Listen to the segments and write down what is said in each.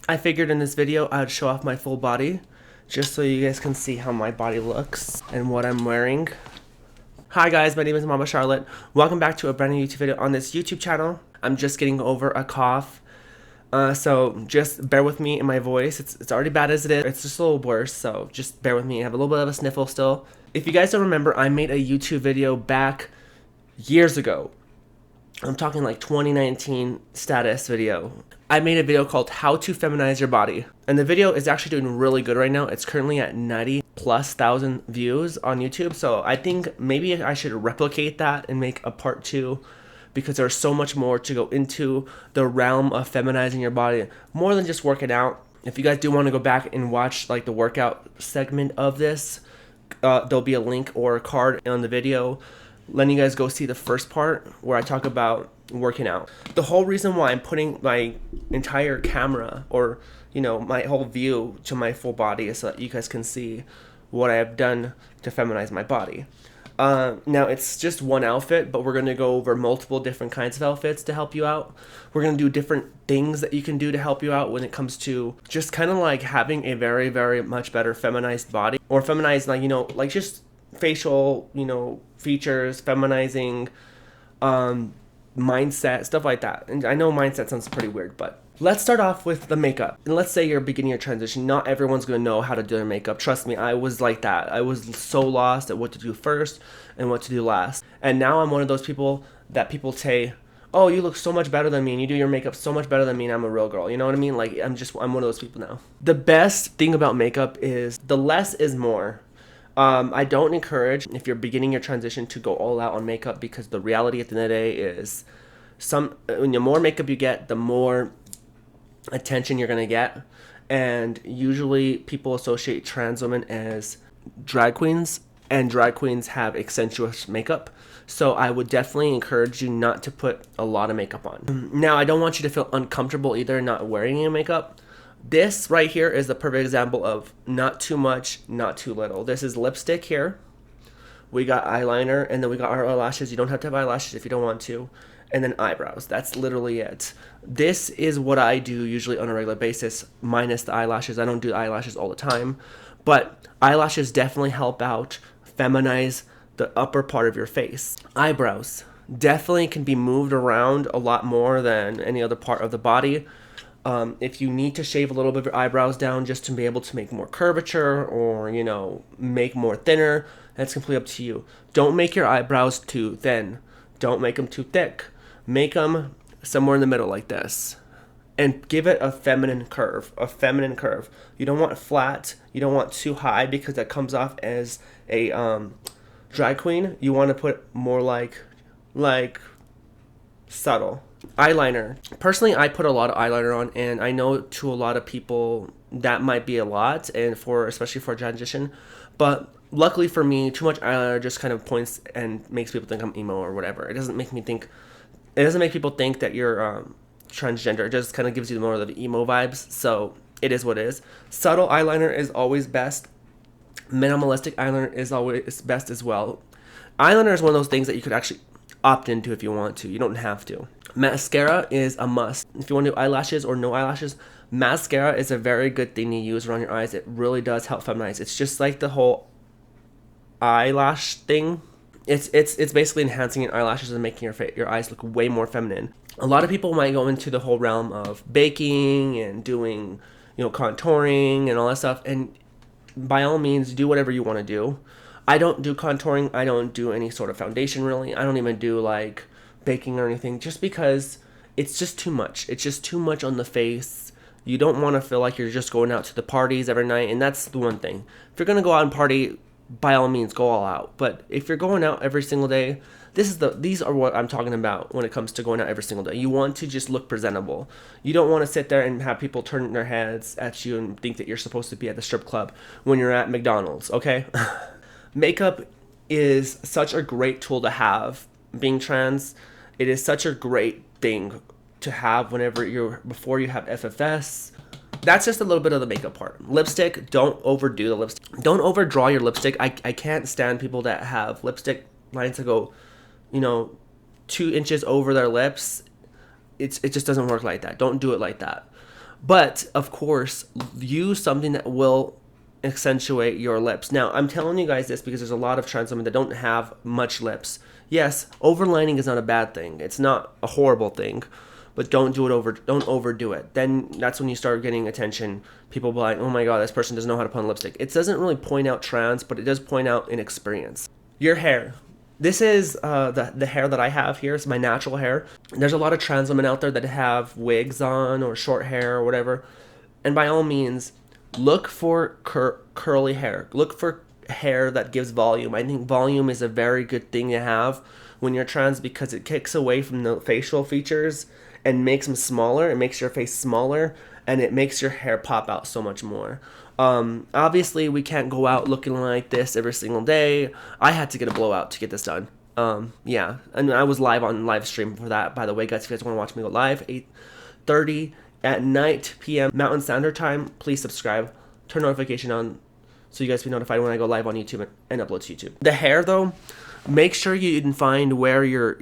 I figured in this video I'd show off my full body just so you guys can see how my body looks and what I'm wearing. Hi guys, my name is Mama Charlotte. Welcome back to a brand new YouTube video on this YouTube channel. I'm just getting over a cough. So just bear with me in my voice. It's already bad as it is. It's just a little worse, so just bear with me. I have a little bit of a sniffle still. If you guys don't remember, I made a YouTube video back years ago. I'm talking like 2019 status video. I made a video called How to Feminize Your Body. And the video is actually doing really good right now. It's currently at 90,000+ views on YouTube. So I think maybe I should replicate that and make a part 2, because there's so much more to go into the realm of feminizing your body, more than just working out. If you guys do want to go back and watch like the workout segment of this, there'll be a link or a card on the video letting you guys go see the first part where I talk about working out. The whole reason why I'm putting my entire camera, or my whole view, to my full body is so that you guys can see what I have done to feminize my body. Now it's just one outfit, but we're going to go over multiple different kinds of outfits to help you out. We're going to do different things that you can do to help you out when it comes to just kind of like having a very, very much better feminized body, or feminized, like, like just facial, features, feminizing, mindset, stuff like that. And I know mindset sounds pretty weird, but let's start off with the makeup. And let's say you're beginning your transition. Not everyone's going to know how to do their makeup. Trust me, I was like that. I was so lost at what to do first and what to do last. And now I'm one of those people that people say, oh, you look so much better than me, and you do your makeup so much better than me, and I'm a real girl. You know what I mean? Like, I'm one of those people now. The best thing about makeup is the less is more. I don't encourage, if you're beginning your transition, to go all out on makeup, because the reality at the end of the day is when the more makeup you get, the more attention you're going to get. And usually people associate trans women as drag queens, and drag queens have accentuous makeup. So I would definitely encourage you not to put a lot of makeup on. Now, I don't want you to feel uncomfortable either not wearing any makeup. This right here is the perfect example of not too much, not too little. This is lipstick here. We got eyeliner, and then we got our eyelashes. You don't have to have eyelashes if you don't want to. And then eyebrows. That's literally it. This is what I do usually on a regular basis, minus the eyelashes. I don't do eyelashes all the time, but eyelashes definitely help out feminize the upper part of your face. Eyebrows definitely can be moved around a lot more than any other part of the body. If you need to shave a little bit of your eyebrows down just to be able to make more curvature, or, make more thinner, that's completely up to you. Don't make your eyebrows too thin. Don't make them too thick. Make them somewhere in the middle like this. And give it a feminine curve. You don't want flat. You don't want too high, because that comes off as a drag queen. You want to put more like subtle. Eyeliner. Personally, I put a lot of eyeliner on, and I know to a lot of people that might be a lot, and especially for a transition. But luckily for me, too much eyeliner just kind of points and makes people think I'm emo or whatever. It doesn't make people think that you're transgender. It just kind of gives you more of the emo vibes. So it is what it is. Subtle eyeliner is always best. Minimalistic eyeliner is always best as well. Eyeliner is one of those things that you could actually opt into if you want to. You don't have to. Mascara is a must. If you want to do eyelashes or no eyelashes, mascara is a very good thing to use around your eyes. It really does help feminize. It's just like the whole eyelash thing. It's basically enhancing your eyelashes and making your eyes look way more feminine. A lot of people might go into the whole realm of baking and doing, contouring and all that stuff. And by all means, do whatever you want to do. I don't do contouring. I don't do any sort of foundation, really. I don't even do like baking or anything, just because it's just too much. It's just too much on the face. You don't want to feel like you're just going out to the parties every night, and that's the one thing. If you're going to go out and party, by all means, go all out. But if you're going out every single day, these are what I'm talking about when it comes to going out every single day. You want to just look presentable. You don't want to sit there and have people turn their heads at you and think that you're supposed to be at the strip club when you're at McDonald's, okay? Makeup is such a great tool to have. Being trans, it is such a great thing to have before you have FFS. That's just a little bit of the makeup part. Lipstick, don't overdo the lipstick. Don't overdraw your lipstick. I can't stand people that have lipstick lines that go, 2 inches over their lips. It just doesn't work like that. Don't do it like that. But of course, use something that will accentuate your lips. Now, I'm telling you guys this because there's a lot of trans women that don't have much lips. Yes, overlining is not a bad thing. It's not a horrible thing, but don't overdo it. Then that's when you start getting attention. People be like, "Oh my god, this person doesn't know how to put on lipstick." It doesn't really point out trans, but it does point out inexperience. Your hair. This is the hair that I have here. It's my natural hair. There's a lot of trans women out there that have wigs on or short hair or whatever. And by all means, look for curly hair. Look for hair that gives volume. I think volume is a very good thing to have when you're trans because it kicks away from the facial features and makes them smaller. It makes your face smaller and it makes your hair pop out so much more. Obviously, we can't go out looking like this every single day. I had to get a blowout to get this done. Yeah, and I was live on live stream for that. By the way, guys, if you guys want to watch me go live, 8:30 at night p.m. Mountain Standard Time, please subscribe, turn notification on, so you guys be notified when I go live on YouTube and upload to YouTube. The hair, though, make sure you can find where your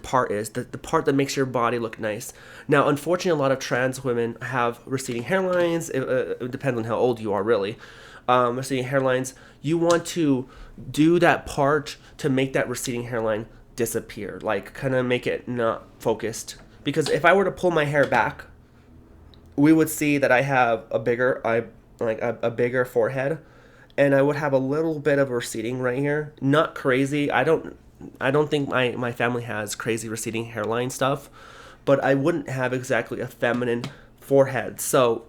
part is, the part that makes your body look nice. Now, unfortunately, a lot of trans women have receding hairlines. It depends on how old you are, really. Receding hairlines. You want to do that part to make that receding hairline disappear, like kind of make it not focused. Because if I were to pull my hair back, we would see that I have a bigger bigger forehead, and I would have a little bit of receding right here. Not crazy. I don't think my family has crazy receding hairline stuff, but I wouldn't have exactly a feminine forehead. So,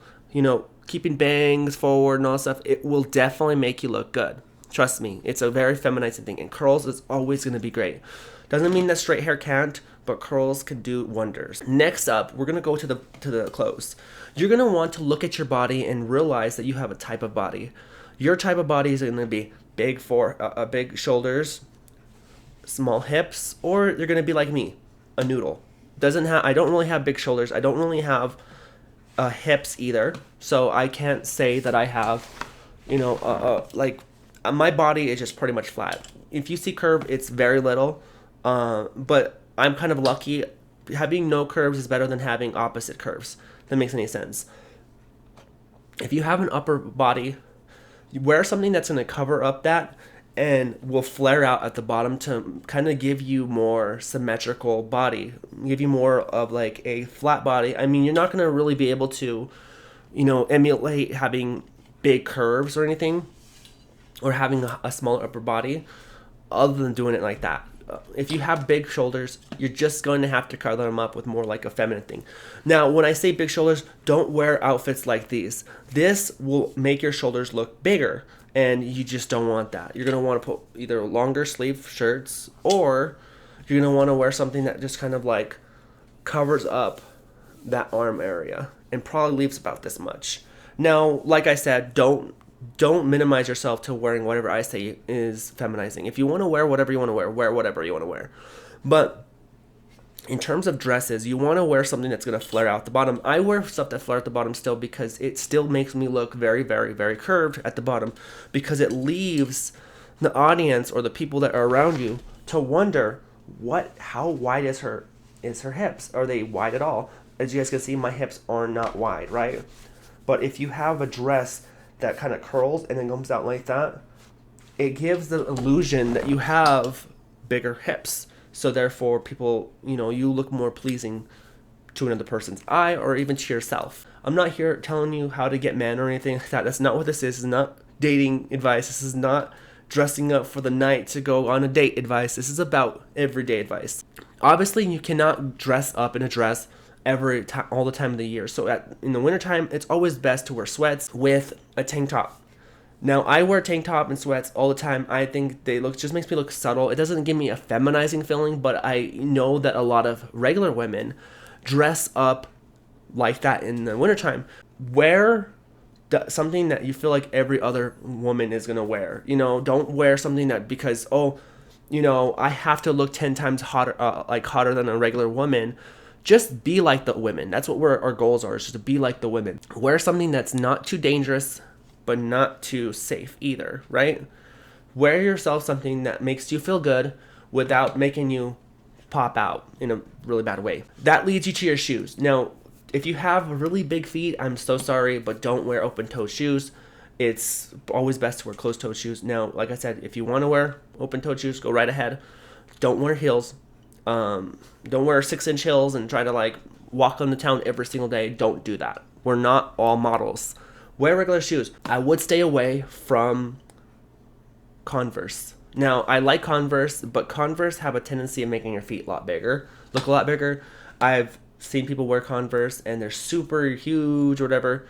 keeping bangs forward and all that stuff, it will definitely make you look good. Trust me, it's a very feminizing thing, and curls is always going to be great. Doesn't mean that straight hair can't, but curls can do wonders. Next up, we're gonna go to the clothes. You're gonna want to look at your body and realize that you have a type of body. Your type of body is gonna be big shoulders, small hips, or you're gonna be like me, a noodle. I don't really have big shoulders. I don't really have hips either, so I can't say that I have, my body is just pretty much flat. If you see curve, it's very little. But I'm kind of lucky. Having no curves is better than having opposite curves. If that makes any sense. If you have an upper body, you wear something that's going to cover up that and will flare out at the bottom to kind of give you more symmetrical body, give you more of like a flat body. I mean, you're not going to really be able to, emulate having big curves or anything, or having a smaller upper body, other than doing it like that. If you have big shoulders, you're just going to have to cover them up with more like a feminine thing. Now, when I say big shoulders, don't wear outfits like these. This will make your shoulders look bigger, and you just don't want that. You're going to want to put either longer sleeve shirts, or you're going to want to wear something that just kind of like covers up that arm area and probably leaves about this much. Now, like I said, don't minimize yourself to wearing whatever I say is feminizing. If you want to wear whatever you want to wear whatever you want to wear. But in terms of dresses, you want to wear something that's going to flare out the bottom. I wear stuff that flare out the bottom still because it still makes me look very, very, very curved at the bottom, because it leaves the audience or the people that are around you to wonder how wide is her hips? Are they wide at all? As you guys can see, my hips are not wide, right? But if you have a dress that kind of curls and then comes out like that, it gives the illusion that you have bigger hips. So therefore, people, you look more pleasing to another person's eye or even to yourself. I'm not here telling you how to get men or anything like that. That's not what this is. This is not dating advice. This is not dressing up for the night to go on a date advice. This is about everyday advice. Obviously, you cannot dress up in a dress all the time of the year. So in the wintertime, it's always best to wear sweats with a tank top. Now, I wear tank top and sweats all the time. I think just makes me look subtle. It doesn't give me a feminizing feeling, but I know that a lot of regular women dress up like that in the wintertime. Wear something that you feel like every other woman is going to wear. Don't wear something that because, I have to look 10 times hotter than a regular woman. Just be like the women. That's what our goals are, is just to be like the women. Wear something that's not too dangerous, but not too safe either, right? Wear yourself something that makes you feel good without making you pop out in a really bad way. That leads you to your shoes. Now, If you have really big feet, I'm so sorry, but don't wear open-toed shoes. It's always best to wear closed-toed shoes. Now, like I said, if you want to wear open-toed shoes, go right ahead. Don't wear heels. Don't wear 6-inch heels and try to like walk on the town every single day. Don't do that. We're not all models. Wear regular shoes. I would stay away from Converse. Now, I like Converse, but Converse have a tendency of making your feet a lot bigger, look a lot bigger. I've seen people wear Converse and they're super huge or whatever.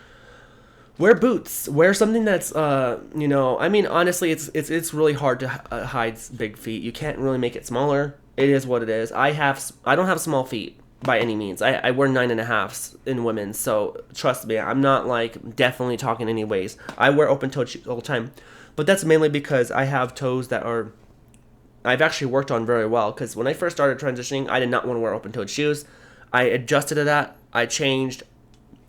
Wear boots. Wear something that's, I mean, honestly, it's really hard to hide big feet. You can't really make it smaller. It is what it is. I don't have small feet by any means. I wear 9.5s in women, so trust me, I'm not like definitely talking anyways. I wear open-toed shoes all the time. But that's mainly because I have toes that I've actually worked on very well. Because when I first started transitioning, I did not want to wear open-toed shoes. I adjusted to that. I changed.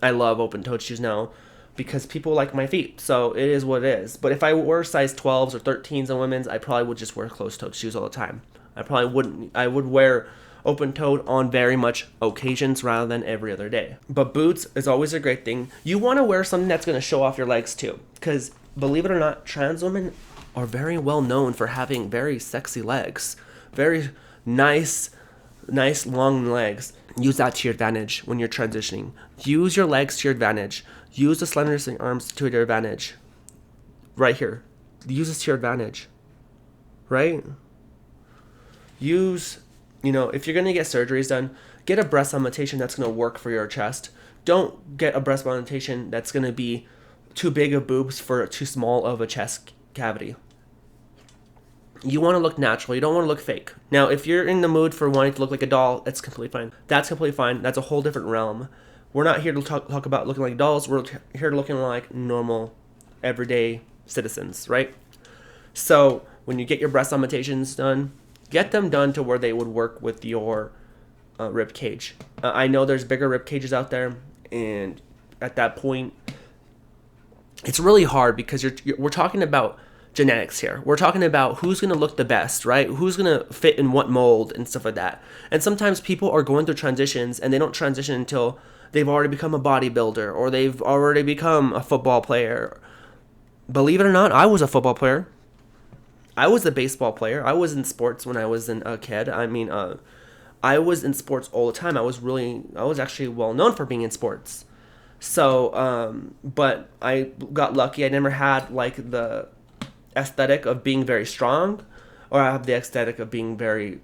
I love open-toed shoes now because people like my feet. So it is what it is. But if I were size 12s or 13s in women's, I probably would just wear closed-toed shoes all the time. I probably wouldn't. I would wear open-toed on very much occasions rather than every other day. But boots is always a great thing. You want to wear something that's going to show off your legs too. Because believe it or not, trans women are very well known for having very sexy legs. Very nice long legs. Use that to your advantage when you're transitioning. Use your legs to your advantage. Use the slenderness in your arms to your advantage. Right here. Use this to your advantage. Right? Use, if you're going to get surgeries done, get a breast augmentation that's going to work for your chest. Don't get a breast augmentation that's going to be too big of boobs for too small of a chest cavity. You want to look natural. You don't want to look fake. Now, if you're in the mood for wanting to look like a doll, that's completely fine. That's completely fine. That's a whole different realm. We're not here to talk about looking like dolls. We're here to looking like normal, everyday citizens, right? So when you get your breast augmentations done, get them done to where they would work with your rib cage. I know there's bigger rib cages out there, and at that point, it's really hard because we're talking about genetics here. We're talking about who's going to look the best, right? Who's going to fit in what mold and stuff like that. And sometimes people are going through transitions and they don't transition until they've already become a bodybuilder or they've already become a football player. Believe it or not, I was a football player. I was a baseball player. I was in sports when I was a kid. I mean, I was in sports all the time. I was actually well known for being in sports. So, but I got lucky. I never had like the aesthetic of being very strong, or I have the aesthetic of being very,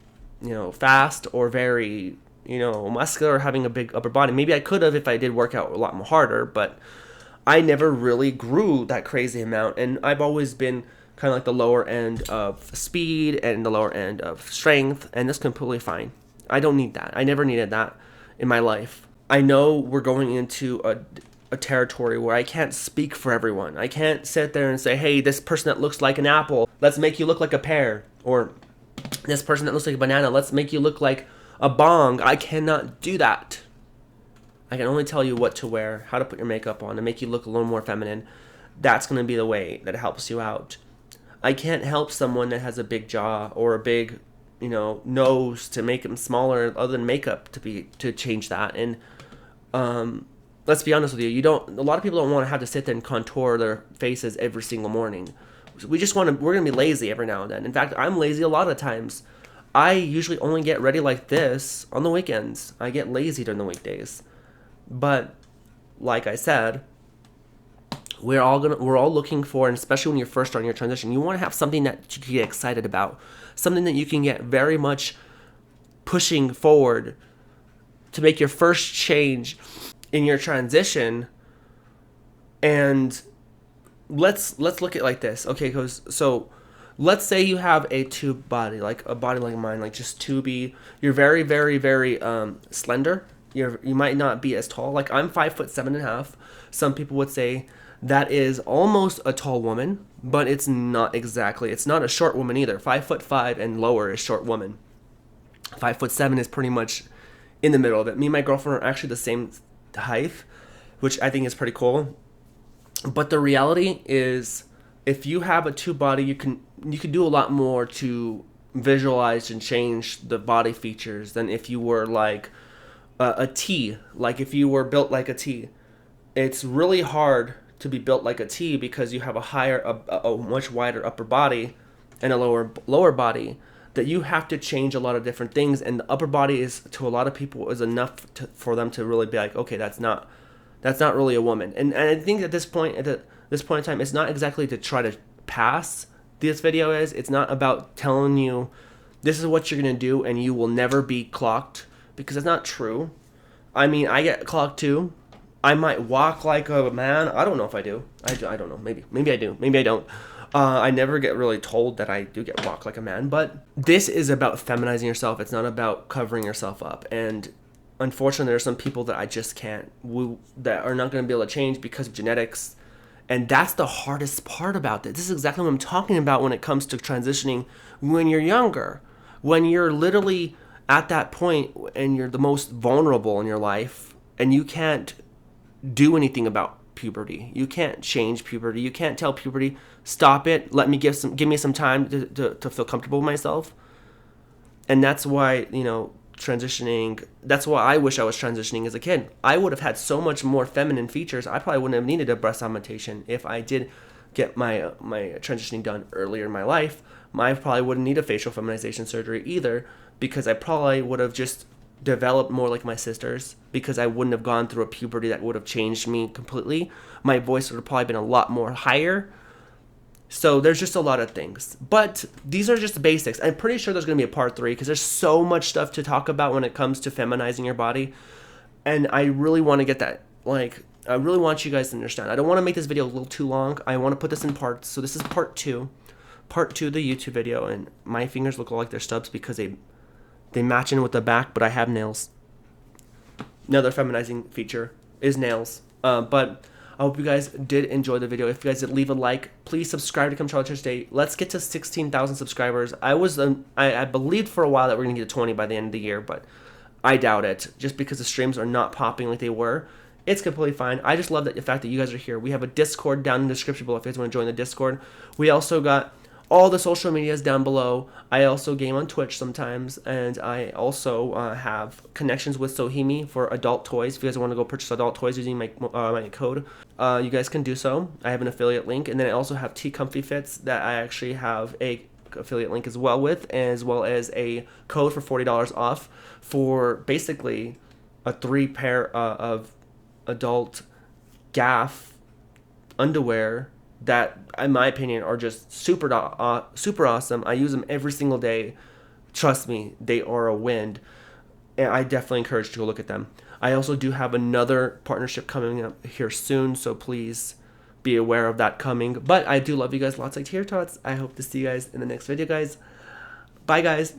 fast or very, muscular or having a big upper body. Maybe I could have if I did work out a lot more harder, but I never really grew that crazy amount. And I've always been kind of like the lower end of speed and the lower end of strength, and that's completely fine. I don't need that. I never needed that in my life. I know we're going into a territory where I can't speak for everyone. I can't sit there and say, hey, this person that looks like an apple, let's make you look like a pear. Or this person that looks like a banana, let's make you look like a bong. I cannot do that. I can only tell you what to wear, how to put your makeup on, to make you look a little more feminine. That's going to be the way that helps you out. I can't help someone that has a big jaw or a big, nose to make them smaller other than makeup to change that. And let's be honest with you, a lot of people don't want to have to sit there and contour their faces every single morning. We're going to be lazy every now and then. In fact, I'm lazy a lot of times. I usually only get ready like this on the weekends. I get lazy during the weekdays. But like I said, we're all looking for, and especially when you're first starting your transition, you want to have something that you can get excited about, something that you can get very much pushing forward to make your first change in your transition. And let's look at it like this. Okay, so let's say you have a tube body, like a body like mine, like just tubey. You're very, very, very slender. You might not be as tall. Like I'm 5'7.5". Some people would say that is almost a tall woman, but it's not exactly. It's not a short woman either. 5'5" and lower is short woman. 5'7" is pretty much in the middle of it. Me and my girlfriend are actually the same height, which I think is pretty cool. But the reality is, if you have a tube body, you can do a lot more to visualize and change the body features than if you were like a T, like if you were built like a T, it's really hard to be built like a T because you have a much wider upper body and a lower body, that you have to change a lot of different things, and the upper body is, to a lot of people, is enough for them to really be like, okay, that's not really a woman. And I think at this point in time, it's not exactly to try to pass this video. It's not about telling you this is what you're gonna do and you will never be clocked, because that's not true. I mean, I get clocked too. I might walk like a man. I don't know if I do. I don't know. Maybe I do. Maybe I don't. I never get really told that I do get walked like a man. But this is about feminizing yourself. It's not about covering yourself up. And unfortunately, there are some people that I just can't, that are not going to be able to change because of genetics. And that's the hardest part about this. This is exactly what I'm talking about when it comes to transitioning when you're younger. When you're literally at that point and you're the most vulnerable in your life, and you can't do anything about puberty. You can't change puberty. You can't tell puberty, stop it, let me give me some time to feel comfortable with myself. And that's why, transitioning, that's why I wish I was transitioning as a kid. I would have had so much more feminine features. I probably wouldn't have needed a breast augmentation if I did get my transitioning done earlier in my life. I probably wouldn't need a facial feminization surgery either, because I probably would have just developed more like my sisters, because I wouldn't have gone through a puberty that would have changed me completely. My voice would have probably been a lot more higher. So there's just a lot of things. But these are just the basics. I'm pretty sure there's going to be a part 3, because there's so much stuff to talk about when it comes to feminizing your body. And I really want to get that, I really want you guys to understand. I don't want to make this video a little too long. I want to put this in parts. So this is part 2. Part 2 of the YouTube video. And my fingers look like they're stubs because they match in with the back, but I have nails. Another feminizing feature is nails. But I hope you guys did enjoy the video. If you guys did, leave a like. Please subscribe to Come Charoletteers Day. Let's get to 16,000 subscribers. I believed for a while that we're going to get to 20 by the end of the year, but I doubt it. Just because the streams are not popping like they were. It's completely fine. I just love the fact that you guys are here. We have a Discord down in the description below if you guys want to join the Discord. We also got all the social medias down below. I also game on Twitch sometimes, and I also have connections with Sohimi for adult toys. If you guys want to go purchase adult toys using my code, you guys can do so. I have an affiliate link, and then I also have T Comfy Fits that I actually have a affiliate link as well as a code for $40 off for basically a 3 pair of adult gaff underwear that, in my opinion, are just super awesome. I use them every single day. Trust me, they are a win. And I definitely encourage you to go look at them. I also do have another partnership coming up here soon, so please be aware of that coming. But I do love you guys lots, like Tater Tots. I hope to see you guys in the next video, guys. Bye, guys.